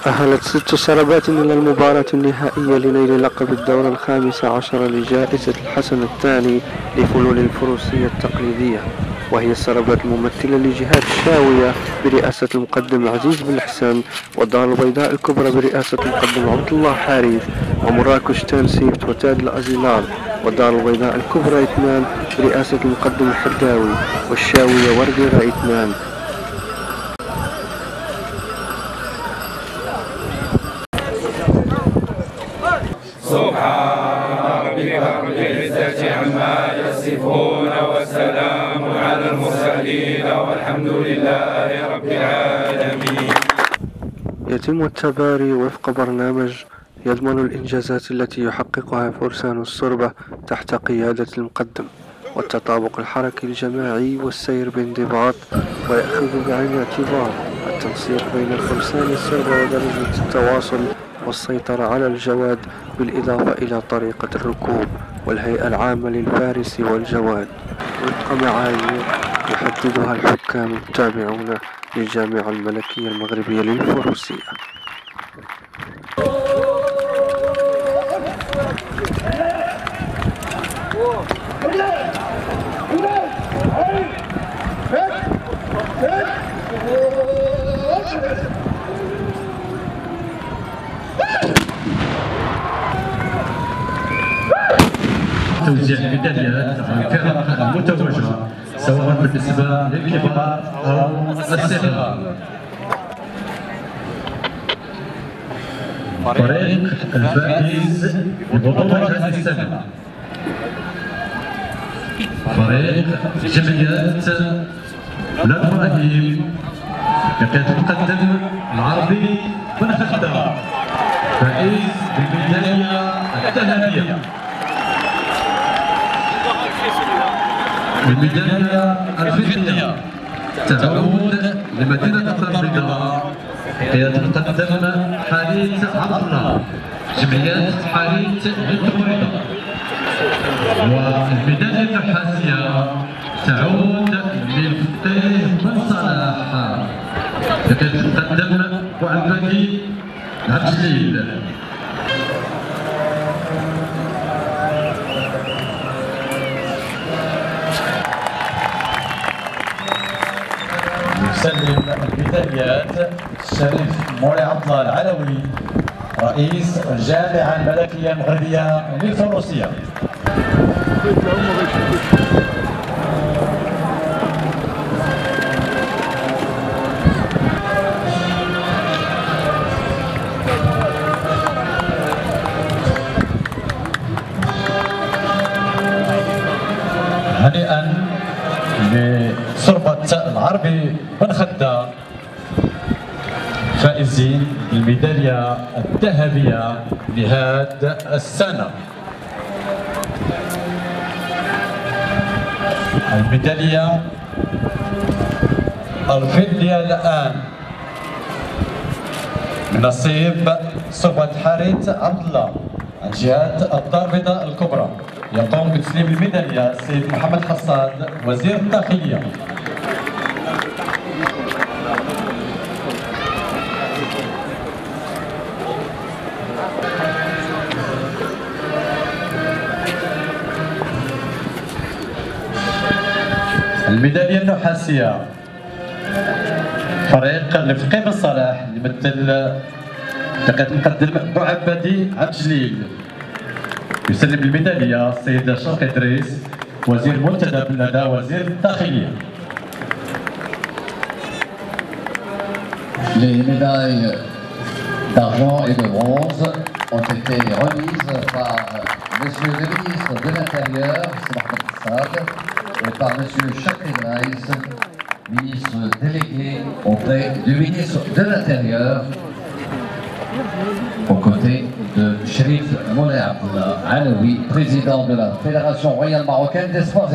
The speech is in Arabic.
تأهلت 6 سربات إلى المباراة النهائية لنيل لقب الدورة 15 لجائزة الحسن الثاني لفنون الفروسية التقليدية، وهي السربات الممثلة لجهاد الشاوية برئاسة المقدم عزيز بن حسن، والدار البيضاء الكبرى برئاسة المقدم عبد الله حارث، ومراكش تنسيفت وتاد الأزيلال، والدار البيضاء الكبرى 2 برئاسة المقدم الحداوي، والشاوية وردرة 2. سبحان ربك رب العزة عما يصفون وسلام على المرسلين والحمد لله رب العالمين. يتم التباري وفق برنامج يضمن الإنجازات التي يحققها فرسان الصربة تحت قيادة المقدم، والتطابق الحركي الجماعي والسير بانضباط، ويأخذ بعين الاعتبار التنسيق بين الفرسان الصربة ودرجة التواصل والسيطرة على الجواد، بالإضافة إلى طريقة الركوب والهيئة العامة للفارس والجواد وفق معايير يحددها الحكام التابعون للجامعة الملكية المغربية للفروسية. توزيع الميداليات على الفرق المتوجة سواء بالنسبة للكبار أو الصغار. فريق الفائز ببطولة هذه السنة فريق جمعية بلاد إبراهيم بقيادة المقدم العربي بن خدام، فائز بالميدالية الذهبية. الميدالية الفضية تعود لمدينة الدار البيضاء بقيادة المقدم حارث عبد الله، جمعية حارث بنت بريدة. والميدالية النحاسية تعود للفقيه بن صلاح بقيادة المقدم وعبادي عبد الجليل. يسلم الميداليات الشريف مولاي عبد الله العلوي رئيس الجامعة الملكية المغربية للفروسية. هنيئا لصربة العربي بن خدام فائزين بالميدالية الذهبية لهذه السنة. الميدالية الفضية الآن من نصيب صربة حارث عبد الله عن جهة الدار البيضاء الكبرى. يقوم بتسليم الميدالية السيد محمد حصاد وزير الداخلية. الميدالية النحاسية فريق الفقيه بن صلاح اللي يمثل بقيادة المقدم بوعبادي عبد الجليل. يسلم الميدالية السيد شرقي إدريس وزير المنتدى بالندى وزير الداخلية. Les médailles d'argent et de bronze ont été remises par Monsieur le ministre de l'Intérieur, Mohamed Hassad, et par Monsieur Chakri Draïs, ministre délégué auprès du ministre de l'Intérieur, aux côtés de Chérif Moulay Abdallah Alaoui, président de la Fédération royale marocaine des sports.